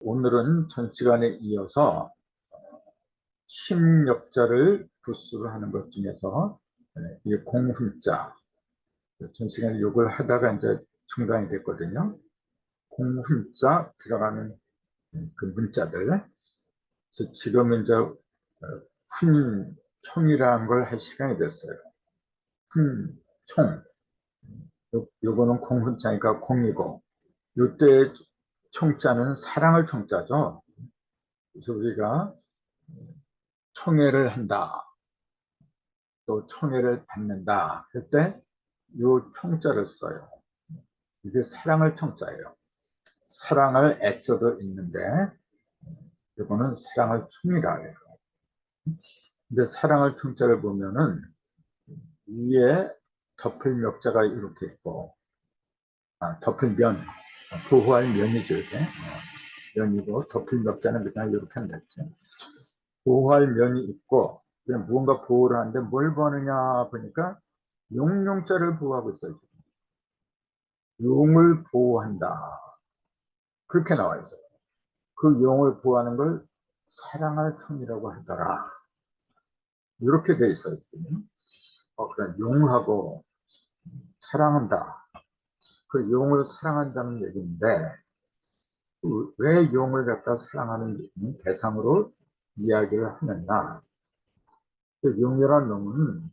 오늘은 전 시간에 이어서 심역자를 부수를 하는 것 중에서 이 공훈자, 전 시간에 이걸 하다가 이제 중단이 됐거든요. 공훈자 들어가는 그 문자들. 그래서 지금 이제 훈총이라는 걸 할 시간이 됐어요. 훈총. 요거는 공훈자니까 공이고, 요때 총자는 사랑을 총자죠. 그래서 우리가 총애를 한다, 또 총애를 받는다 할 때 요 총자를 써요. 이게 사랑을 총자예요. 사랑을 애써도 있는데 이거는 사랑을 총이라 해요. 근데 사랑을 총자를 보면은 위에 덮을 멱자가 이렇게 있고, 덮을 면, 보호할 면이죠. 이게 면이고, 덮을 멱자는 그냥 이렇게 한다죠. 보호할 면이 있고, 그냥 무언가 보호를 하는데 뭘 보느냐 보니까 용용자를 보호하고 있어요. 용을 보호한다, 그렇게 나와 있어요. 그 용을 보호하는 걸 사랑할 총이라고 하더라, 이렇게 돼 있어요. 그러니까 용하고 사랑한다, 그 용을 사랑한다는 얘기인데, 왜 용을 갖다 사랑하는 대상으로 이야기를 하느냐. 그 용이라는 놈은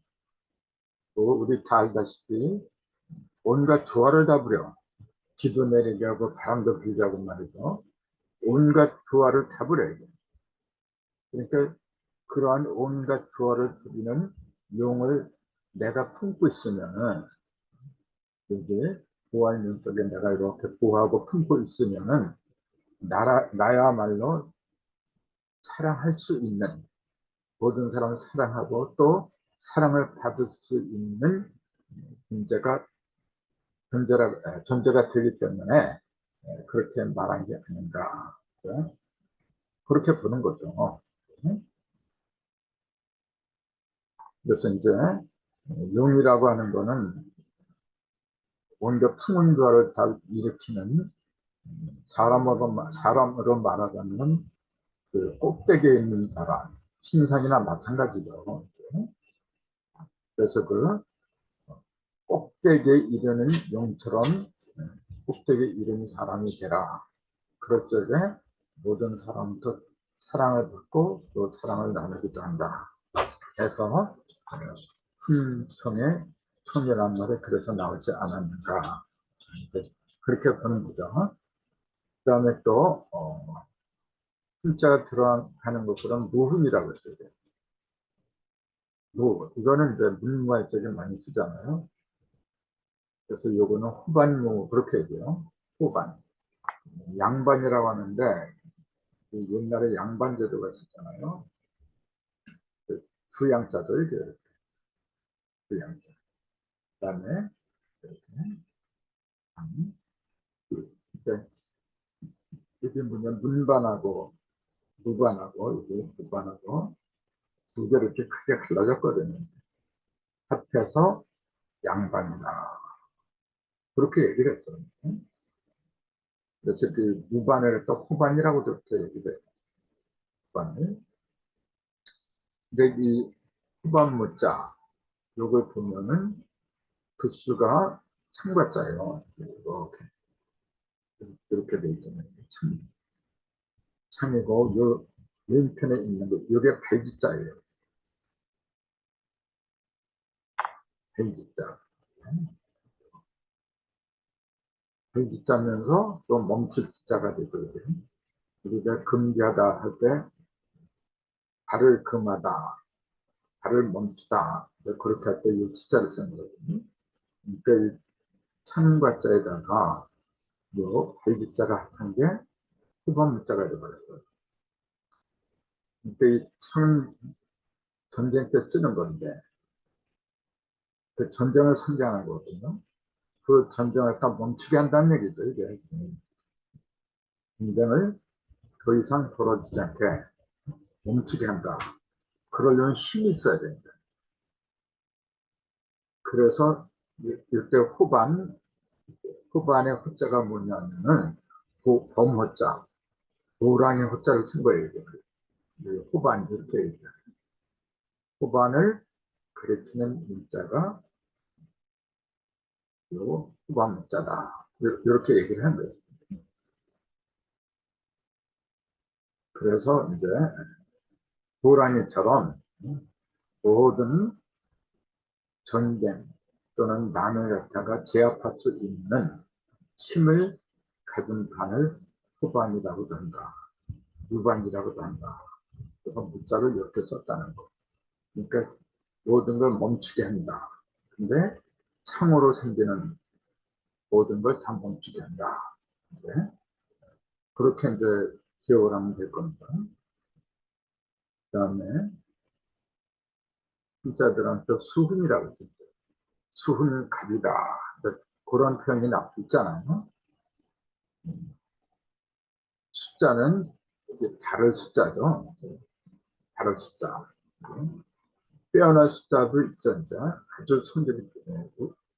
우리 다 알다시피 온갖 조화를 다 부려. 비도 내리게 하고 바람도 불게 하고 말이죠. 온갖 조화를 다 부려요. 그러니까 그러한 온갖 조화를 부리는 용을 내가 품고 있으면은, 이게 보호할 면 속에 내가 이렇게 보호하고 품고 있으면은 나야말로 사랑할 수 있는, 모든 사람을 사랑하고 또 사랑을 받을 수 있는 존재가 되기 때문에 그렇게 말한 게 아닌가, 그렇게 보는 거죠. 그래서 이제 용이라고 하는 거는 온갖 풍운조화를 다 일으키는, 사람으로 말하자면 그 꼭대기에 있는 사람, 신상이나 마찬가지죠. 그래서 그 꼭대기에 이르는 용처럼 꼭대기에 이르는 사람이 되라. 그럴 적에 모든 사람도 사랑을 받고 또 사랑을 나누기도 한다 해서 훈청의 청이라는 말이 그래서 나오지 않았는가, 그렇게 보는 거죠. 그 다음에 또 훈자가 들어가는 것처럼 무훈이라고 써야 돼요. 이거는 이제 문무할 적에 많이 쓰잖아요. 그래서 요거는 후반무, 그렇게 얘기해요. 후반. 양반이라고 하는데, 옛날에 양반 제도가 있었잖아요. 부양자죠, 이게. 부양자. 그 다음에, 이렇게. 그러니까 이게 뭐냐면, 문반하고 무반하고, 이게 무반하고, 두 개로 이렇게 크게 갈라졌거든요. 합해서 양반이다, 그렇게 얘기를 했어요. 그래서 그 무반을 또 후반이라고도 이렇게 얘기를 해요. 후반을. 근데 이 후반 무자, 요걸 보면은 부수가 창과자예요. 이렇게 돼 있잖아요. 창이고, 요 왼편에 있는 거, 요게 발기자예요. 발기자. 발기자면서 또 멈출 기자가 되거든요. 우리가 금기하다 할 때 발을 금하다, 발을 멈추다, 그렇게 할 때 이 기자를 쓰는 거거든요. 그러니까 이 창과자에다가 요 발기자가 합한 게 후반 문자가 되어버렸어요. 그러니까 이 창은 전쟁 때 쓰는 건데, 그 전쟁을 상징하는 거거든요. 그 전쟁을 다 멈추게 한다는 얘기죠, 이게. 전쟁을 더 이상 벌어지지 않게 멈추게 한다. 그러려면 힘이 있어야 됩니다. 그래서 이때 후반의 호자가 뭐냐면은 범호자. 호랑이 호자를 쓴 거예요. 이게. 호반 이렇게 얘기해요. 호반을 가리키는 문자가 요 후반 문자다. 이렇게 얘기를 한 거예요. 그래서 이제 호랑이처럼 모든 전쟁 또는 난을 갖다가 제압할 수 있는 힘을 가진 반을 후반이라고도 한다. 무반이라고도 한다. 그래서 문자를 이렇게 썼다는 거. 그러니까 모든 걸 멈추게 한다. 근데 창으로 생기는 모든 걸 다 멈추게 한다. 네? 그렇게 이제 기억을 하면 될 겁니다. 그 다음에 진짜들한테 수훈이라고 했죠. 수훈 갑이다. 그런 표현이 있잖아요. 숫자는 이게 다를 숫자죠. 다를 숫자. 빼어난 숫자도 있죠. 이제 아주 성질이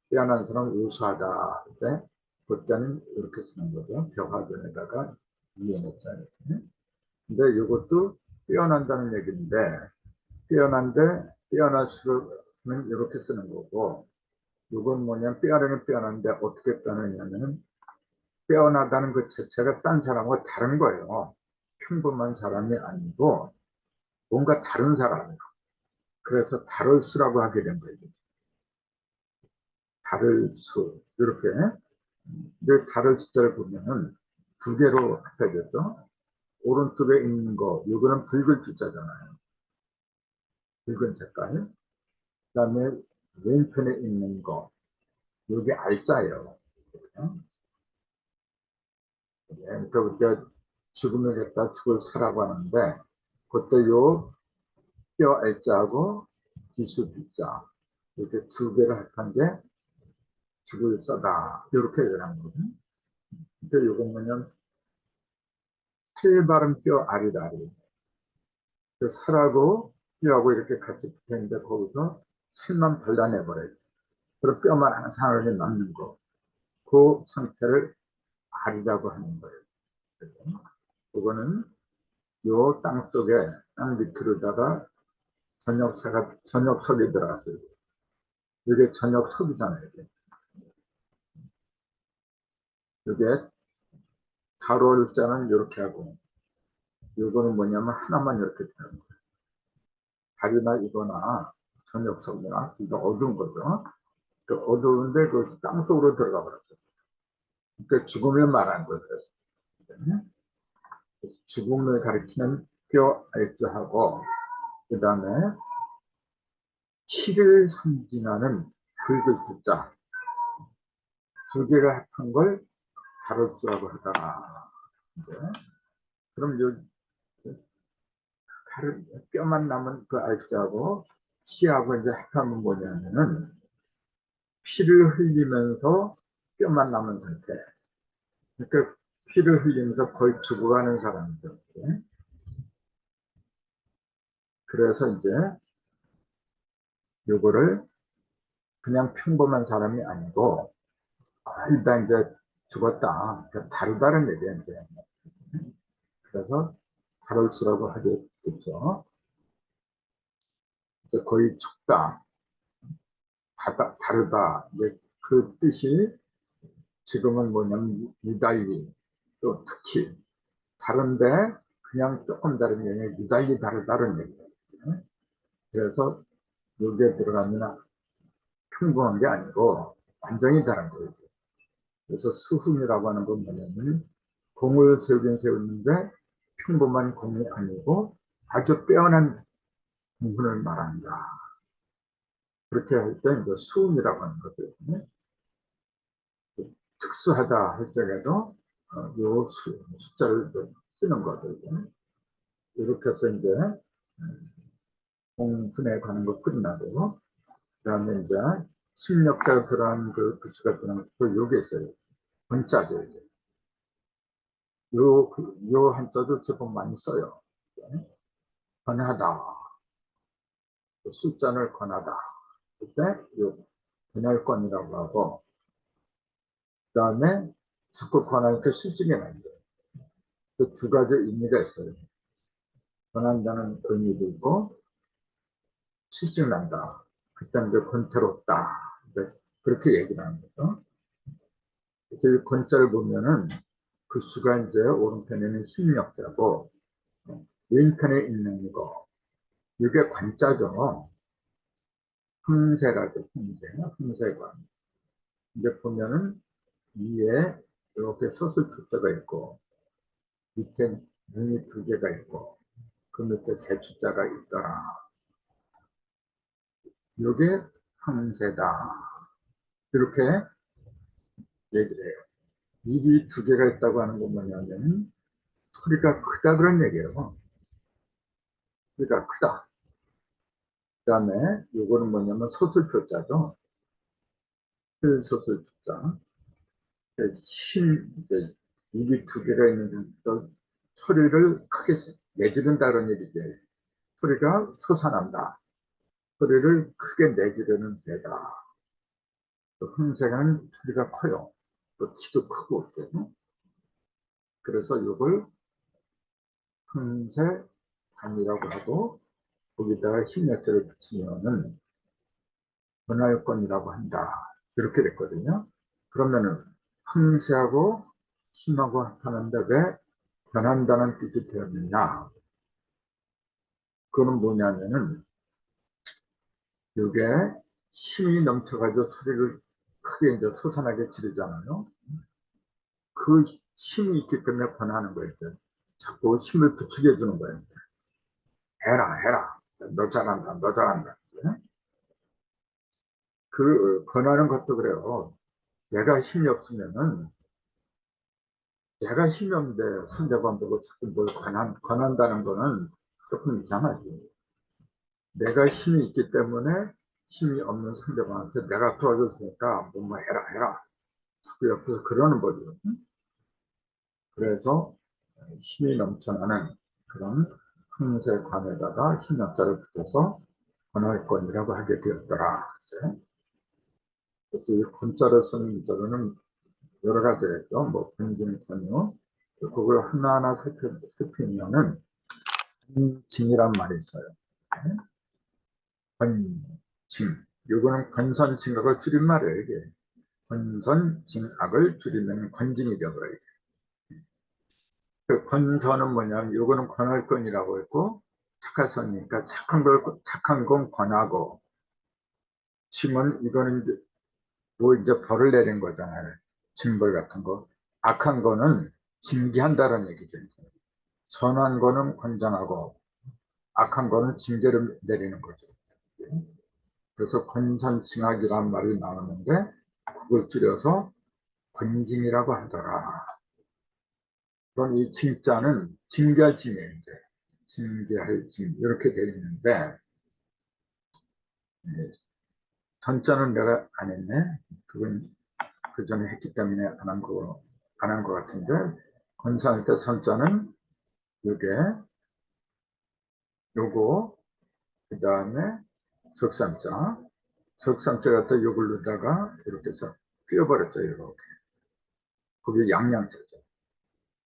빼어난 사람 우수하다. 근데 그때는 이렇게 쓰는 거죠. 벽화변에다가 이해냈자. 근데 이것도 빼어난다는 얘기인데 빼어난데 빼어날수록은 이렇게 쓰는 거고 이건 뭐냐면 빼어나는 빼어난데 어떻게 빼어나냐면 빼어나다는 그 자체가 딴 사람과 다른 거예요. 평범한 사람이 아니고 뭔가 다른 사람이에요. 그래서 다를 수라고 하게 된 거예요. 다를 수 이렇게 근데 다를 숫자를 보면은 두 개로 합해졌죠. 오른쪽에 있는 거 이거는 붉은 숫자잖아요. 붉은 색깔. 그다음에 왼편에 있는 거 이게 알자예요. 그러니까 우리가 죽음을 갖다 죽을 사라고 하는데 그때 요 뼈 알자하고 기수 비자 이렇게 두 개를 합한 게 죽을 써다 이렇게 얘기하는 거거든요. 근데 요건 뭐냐면 살바른 뼈 아리다리 그 살하고 뼈하고 이렇게 같이 붙어있는데 거기서 살만 발라내버려요. 그럼 뼈만 항상 남는 거. 그 상태를 알이라고 하는 거예요. 그거는 요 땅 속에 땅 밑으로다가 전역석이 들어갔어요. 이게 전역석이잖아요. 이게 가로를 자는 이렇게 하고 이거는 뭐냐면 하나만 이렇게 되는 거예요. 달이나 이거나 전역석이나 이거 어두운 거죠. 그 어두운데 그 땅속으로 들어가 버렸어요. 그러니까 죽음을 말하는 거예요. 죽음을 가리키는 뼈 알자하고 그 다음에 치를 상징하는 붉은 숫자 두 개를 합한 걸 가로수라고 하다가 네. 그럼 요 뼈만 남은 그 알자하고 치하고 이제 합하면 뭐냐면은 피를 흘리면서 뼈만 남은 상태. 그러니까 피를 흘리면서 거의 죽어가는 사람이죠. 네. 그래서 이제 요거를 그냥 평범한 사람이 아니고 일단 이제 죽었다. 다르다는 얘기예요. 이제. 그래서 다를수라고 하겠죠. 거의 죽다, 다르다. 이제 그 뜻이 지금은 뭐냐면 유달리 또 특히 다른데 그냥 조금 다른 게 아니라 유달리 다르다는 얘기예요. 그래서 여기에 들어가면 평범한 게 아니고 완전히 다른 거예요. 그래서 수훈이라고 하는 건 뭐냐면 공을 세우긴 세웠는데 평범한 공이 아니고 아주 빼어난 공훈을 말한다. 그렇게 할 때 이제 수훈이라고 하는 거거든요. 특수하다 할 때에도 요 숫자를 쓰는 거거든요. 이렇게 해서 이제 공훈에 관한 거 끝나고 그 다음에 이제 심력자 들어간 그 글씨가 들어간 또 요게 있어요. 번자죠. 이제. 요 한자도 제법 많이 써요. 권하다. 숫자를 권하다. 그때 요 권할권이라고 하고, 그 다음에 자꾸 권하니까 실증이 나죠. 그 두 가지 의미가 있어요. 변한다는 의미도 있고, 실증난다. 그때는 이제 권태롭다. 이제 그렇게 얘기를 하는 거죠. 그 권자를 보면은 그 수가 이제 오른편에는 힘력자고, 왼편에 있는 거, 이게 관자죠. 품새라죠, 품새. 품새관. 이제 보면은 위에 이렇게 소술 숫자가 있고, 밑에 눈이 두 개가 있고, 그 밑에 세 숫자가 있더라. 이게 품새다. 이렇게 얘기를 해요. 입이 두 개가 있다고 하는 건 뭐냐면, 소리가 크다 그런 얘기예요. 소리가 크다. 그 다음에 요거는 뭐냐면 소술표자죠. 소술표자. 입이 두 개가 있는 또 소리를 크게 내지른다는 얘기죠. 소리가 솟아난다. 소리를 크게 내지르는 데다. 또 흠새는 소리가 커요. 또 키도 크고. 그래서 이걸 흠새감이라고 하고 거기다가 힘letter를 붙이면은 변화요건이라고 한다. 이렇게 됐거든요. 그러면은 흠새하고 힘하고 하는데 왜 변한다는 뜻이 되었느냐? 그거는 뭐냐면은 이게 힘이 넘쳐가지고 소리를 크게 이제 솟아나게 지르잖아요. 그 힘이 있기 때문에 변하는 거예요. 자꾸 힘을 부추겨 주는 거예요. 해라, 해라. 너 잘한다, 너 잘한다. 그 권하는 것도 그래요. 내가 힘이 없으면은 내가 힘이 없는데 상대방 보고 자꾸 뭘 권한다는 거는 조금 이상하지. 내가 힘이 있기 때문에 힘이 없는 상대방한테 내가 도와줄 테니까 뭐뭐 해라 해라 자꾸 옆에서 그러는 거죠. 그래서 힘이 넘쳐나는 그런 흥세관에다가 힘역자를 붙여서 권할권이라고 하게 되었더라. 그래서 이 권자를 쓰는 문자로는 여러 가지가 있죠. 뭐 권진, 권유. 그걸 하나하나 살피면은 권징이란 말이 있어요. 권징. 이거는 권선징악을 줄임말이에요. 이게. 권선징악을 줄이면 권징이 되어버려요. 그 권선은 뭐냐면 이거는 권할권이라고 했고 착할선이니까 착한 건 권하고 징은 이거는 이제 뭐 이제 벌을 내린 거잖아요. 징벌 같은 거. 악한 거는 징계한다는 얘기죠. 선한 거는 권장하고 악한 거는 징계를 내리는 거죠. 그래서 권선징악이라는 말이 나오는데 그걸 줄여서 권징이라고 하더라. 그럼 이 징자는 징계할 징이에요. 이제. 징계할 징 이렇게 되어 있는데 선자는 내가 안 했네. 그건 그 전에 했기 때문에 안 한 거 같은데 권선할 때 선자는 요게 요거 그 다음에 석삼자 석삼자 갖다 요걸 넣다가 이렇게 해서 끼워버렸죠. 이렇게 거기 양양자죠.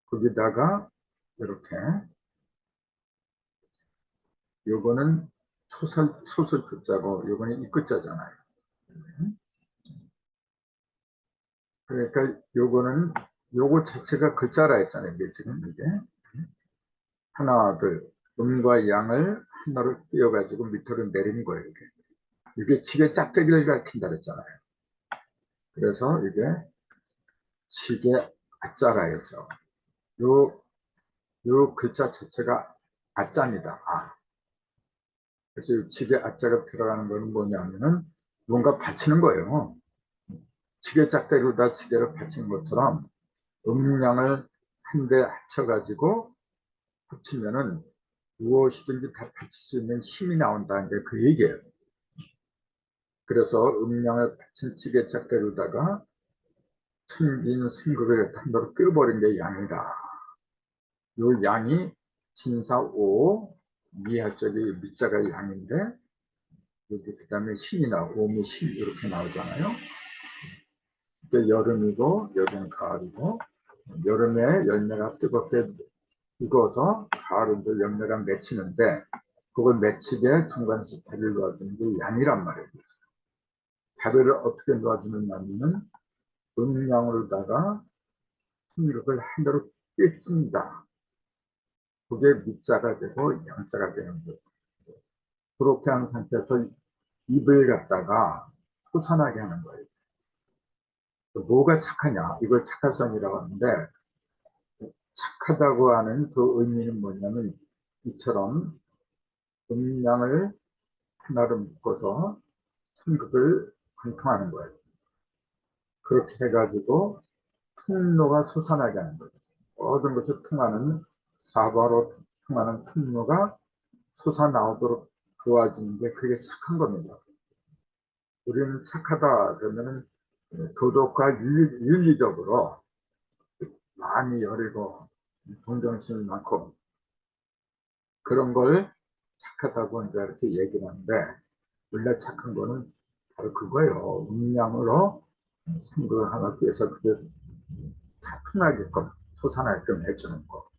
거기다가 이렇게 요거는 소설 글자고 요거는 입글자잖아요. 그러니까 요거는 요거 자체가 글자라 했잖아요. 이게 지금 이게 하나 둘 음과 양을 하나로 띄어가지고 밑으로 내리는 거예요. 이게 지게 짝대기를 가리킨다 그랬잖아요. 그래서 이게 지게 아자라 했죠. 요 글자 자체가 아자입니다. 아. 그래서 지게 아자가 들어가는 거는 뭐냐면은 뭔가 받치는 거예요. 지게 짝대기로다 지게를 받치는 것처럼 음량을 한데 합쳐가지고 합치면은 무엇이든지 다 받칠 수 있는 힘이 나온다는 게 그 얘기예요. 그래서 음량을 받친 지게 짝대기로다가 천빈 생극을 한 번으로 끌어버린 게 양이다. 요 양이 진사 오 미하적이 밑자가 양인데 여기 그 다음에 신이 나오고 오미 신 이렇게 나오잖아요. 그때 여름이고 여름 가을이고 여름에 열매가 뜨겁게 익어서 바로 이제 열매랑 맺히는데 그걸 맺히게 중간에서 배를 놓아주는 게 양이란 말이에요. 배를 어떻게 놓아주느냐면은 음양으로다가 풍력을 한 대로 꿰습니다. 그게 밑자가 되고 양자가 되는 거예요. 그렇게 한 상태에서 입을 갖다가 솟아나게 하는 거예요. 뭐가 착하냐? 이걸 착화성이라고 하는데 착하다고 하는 그 의미는 뭐냐면 이처럼 음양을 하나로 묶어서 천극을 관통하는 거예요. 그렇게 해가지고 통로가 솟아나게 하는 거예요. 모든 것을 통하는 사바로 통하는 통로가 솟아나오도록 도와주는 게 그게 착한 겁니다. 우리는 착하다 그러면은 도덕과 윤리적으로 많이 여리고 동정심이 많고 그런 걸 착하다고 이제 이렇게 얘기를 하는데 원래 착한 거는 바로 그거예요. 음양으로 생각을 하기 위해서 그게 타픈하게끔 솟아나게끔 해주는 거.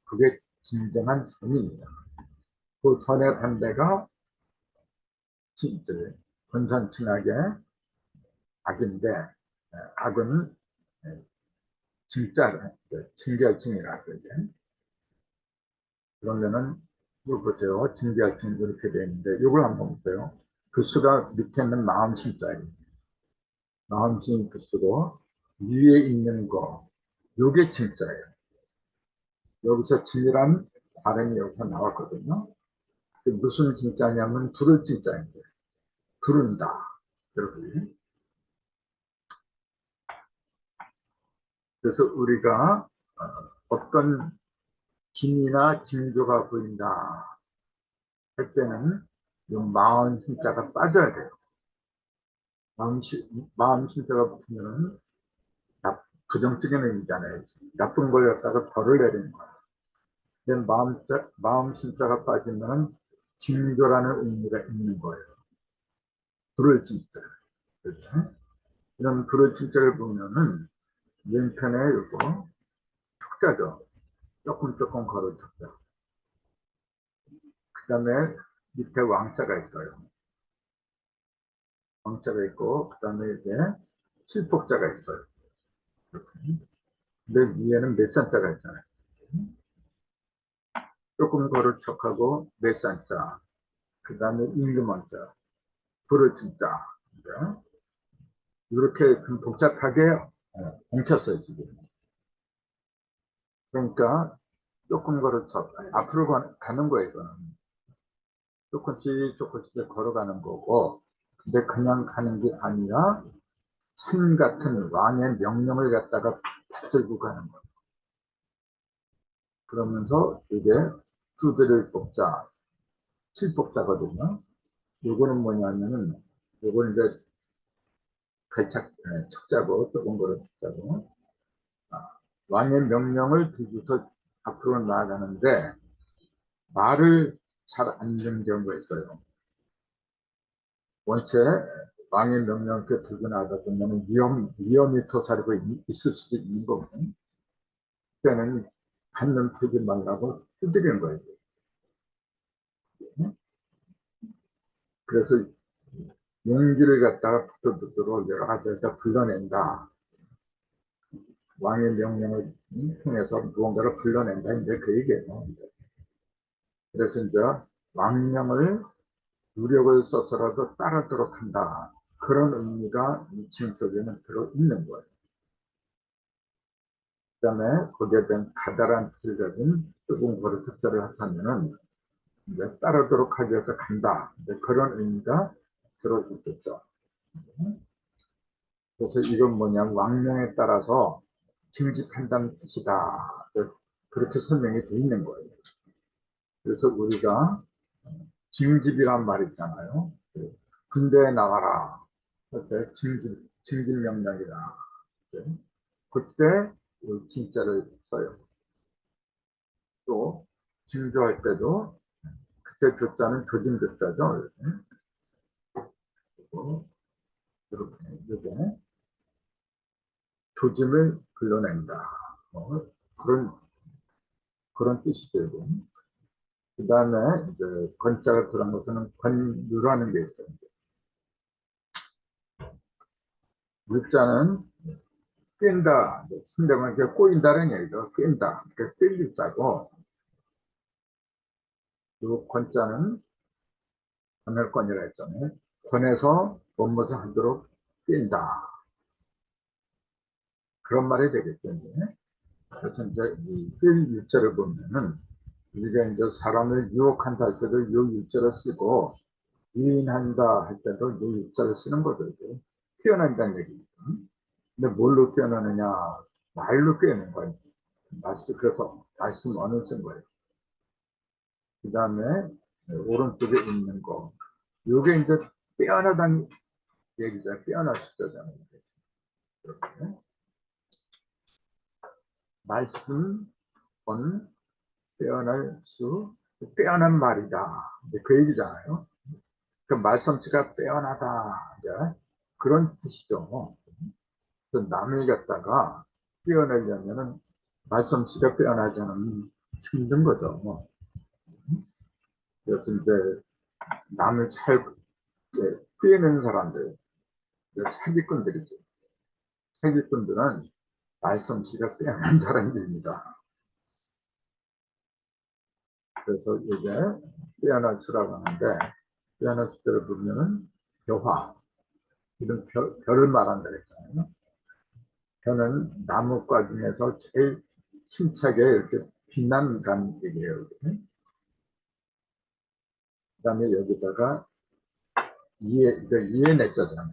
그게 진정한 선입니다. 그 선의 반대가 권선징악의 악인데 악은 진짜 진결증이라 그러죠. 그러면은 이거 보세요. 진결증 이렇게 되어 있는데 이걸 한번 보세요. 그 수가 밑에 있는 마음심자예요. 마음심 그 수로 위에 있는 거 요게 진짜예요. 여기서 진이란 발음이 여기서 나왔거든요. 무슨 진짜냐면 두를 진짜인데 두른다. 이렇게. 그래서 우리가 어떤 진이나 징조가 보인다 할 때는 이 마음 심자가 빠져야 돼요. 마음 심자가 붙으면 부정적인 의미잖아요. 나쁜 걸 갖다가 벌을 내리는 거예요. 근데 마음 심자가 빠지면 징조라는 의미가 있는 거예요. 불을 진짜. 그렇죠? 이런 불을 진짜를 보면은 왼편에 요거 턱자죠. 조금 걸어 턱자. 그 다음에 밑에 왕자가 있어요. 왕자가 있고 그 다음에 이제 실복자가 있어요. 근데 위에는 몇산자가 있잖아요. 조금 걸을 척하고 몇산자. 그 다음에 임금왕자. 불을 진짜. 이렇게 좀 복잡하게 엉켰어요 지금. 그러니까 조금 걸을 척. 앞으로 가는 거예요 이거는. 조금씩 걸어가는 거고 근데 그냥 가는 게 아니라 산 같은 왕의 명령을 갖다가 붙들고 가는 거예요. 그러면서 이게 두드릴 복자, 칠복자거든요. 요거는 뭐냐면은 요거는 이제 척자고 조금 거를 척자고 왕의 명령을 두고서 앞으로 나아가는데 말을 잘 안 듣는 경우가 있어요. 원체 왕의 명령을 들고 나가다 보면 위험이 도사리고 있을 수도 있는 거거든요. 그때는 받는 풀지 말라고 두드리는 거예요. 그래서 용기를 갖다가 붙들도록 여러 가지에서 불러낸다. 왕의 명령을 통해서 무언가를 불러낸다. 이제 그 얘기예요. 그래서 이제 왕명을 노력을 써서라도 따르도록 한다. 그런 의미가 이 칭 속에는 들어있는 거예요. 그 다음에 거기에 대한 가다란 필적인 뜨거운 거를 습자를 하면은 이제 따르도록 하기 위해서 간다. 이제 그런 의미가 들어있겠죠. 그래서 이건 뭐냐면 왕명에 따라서 징집한다는 뜻이다. 그렇게 설명이 돼 있는 거예요. 그래서 우리가 징집이란 말 있잖아요. 군대에 나가라. 그때 징집명령이다. 그때 진짜를 써요. 또 징조할 때도 그때 조자는 조진 조자죠. 이렇게 조짐을 불러낸다. 그런 그런 뜻이 되고, 그 다음에 이제 건자가 들어간 것은 건유라는 게 있어요. 유자는 꿰다, 상대방을 이렇게 꼬인다는 얘기죠. 꿰다. 그러니까 꿰 유자고, 요 건자는 권할권이라 했잖아요. 권해서 무엇을 하도록 꿰다. 그런 말이 되겠죠. 이제. 그래서 이제 이꿰 유자를 보면은 우리가 이제 사람을 유혹한다 할 때도 요 유자를 쓰고, 유인한다 할 때도 요 유자를 쓰는 거죠. 이제. 표현한다는 얘기죠. 근데 뭘로 표현하느냐? 말로 표현하는 거예요. 그래서 말씀 언을 쓴 거예요. 그 다음에 오른쪽에 있는 거. 요게 이제 빼어나다는 얘기죠. 빼어날 수 있잖아요. 이렇게. 말씀, 언, 빼어날 수, 빼어난 말이다. 그 얘기잖아요. 그 말솜씨가 빼어나다. 이제 그런 뜻이죠. 그 남을 갖다가 빼어내려면은 말솜씨가 빼어나지 않으면 힘든 거죠. 그래서 이제 남을 잘 빼는 사람들, 사기꾼들이죠. 사기꾼들은 말솜씨가 빼어난 사람들입니다. 그래서 이게 빼어날 수라고 하는데, 빼어날 수를 보면은 벼화, 이런 별을 말한다 했잖아요. 별은 나무과 중에서 제일 힘차게 이렇게 빛난다는 얘기예요. 그 다음에 여기다가 이해 냈잖아요.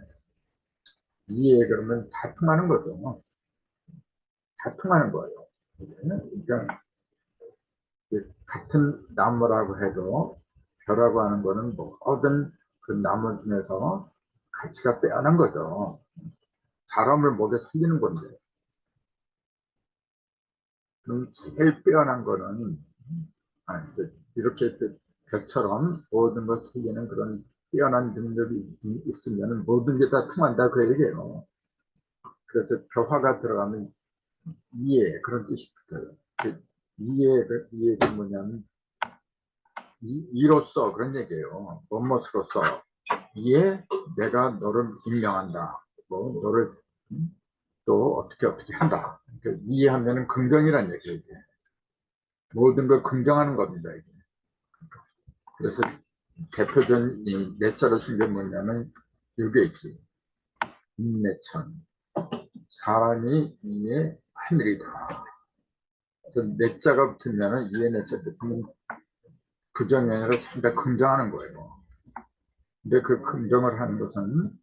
이해 그러면 다 통하는 거죠. 다 통하는 거예요. 그러니까 같은 나무라고 해도 별하고 하는 거는 모든 그 나무 중에서 가치가 빼어난 거죠. 사람을 목에 살리는 건데. 그럼 제일 빼어난 거는 이렇게 별처럼 모든 걸 살리는 그런 뛰어난 능력이 있으면 모든 게 다 통한다 그 얘기예요. 그래서 벼화가 들어가면 이해 그런 뜻이 붙어요. 이해가 뭐냐면 이로써 그런 얘기예요. 무엇으로써 이해 내가 너를 임명한다. 뭐 너를 또 어떻게 한다. 그러니까 이해하면은 긍정이란 얘기예요. 모든 걸 긍정하는 겁니다. 이게. 그래서 대표적인 이 내자로 쓴 게 뭐냐면 이게 있지. 인내천. 사람이 이에 하늘이다. 그래서 내자가 붙으면 이에 내자 붙으면 부정이 아니라 전부 다 긍정하는 거예요. 근데 그 긍정을 하는 것은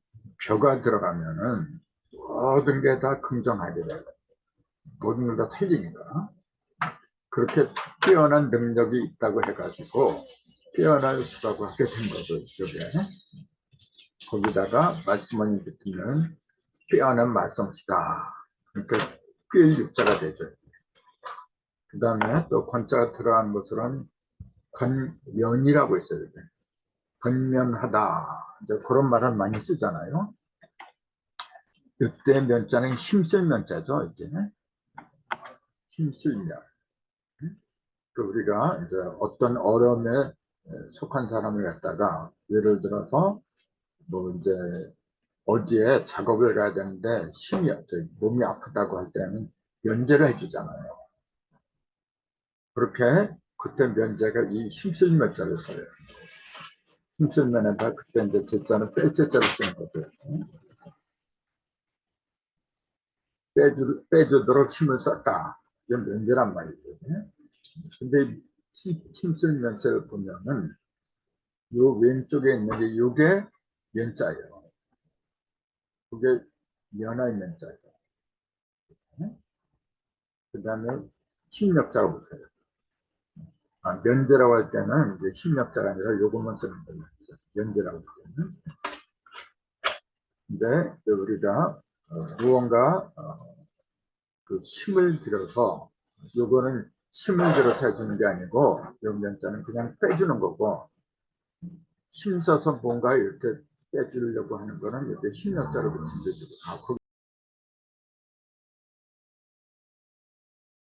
벼가 들어가면은 모든 게 다 긍정하게 돼요. 모든 걸 다 살리니까. 그렇게 뛰어난 능력이 있다고 해가지고 뛰어날 수라고 하게 된 거죠. 이쪽에. 거기다가 말씀을 붙으면 뛰어난 말솜씨다. 그러니까 꿰일 육자가 되죠. 그 다음에 또 권자가 들어간 것으로는 건면이라고 있어요. 건면하다. 이제 그런 말을 많이 쓰잖아요. 이때 면자는 힘쓸 면자죠. 이제 힘쓸 면. 그 우리가 이제 어떤 어려움에 속한 사람을 갖다가 예를 들어서 뭐 이제 어디에 작업을 가야 되는데 몸이 아프다고 할 때는 면제를 해주잖아요. 그렇게 그때 면제가 이 힘쓸 면자를 써요. 힘쓸 면에다 그때 이제 제자는 뺄제자를 쓰는 거죠. 빼주도록 힘을 썼다. 이건 면제란 말이죠. 근데 힘쓸 면자를 보면은 요 왼쪽에 있는 게 요게 면자예요. 그게 면화의 면자죠. 그 다음에 힘력자가 붙어요. 면제라고 할 때는 이제 힘력자가 아니라 요것만 쓰는 거예요. 면제라고 할 때는. 근데 우리가 무언가 그 힘을 들여서 요거는 힘을 들여서 해주는 게 아니고 요 면자는 그냥 빼주는 거고 힘써서 뭔가 이렇게 빼주려고 하는 거는 이렇게 힘력자로 붙인 거죠.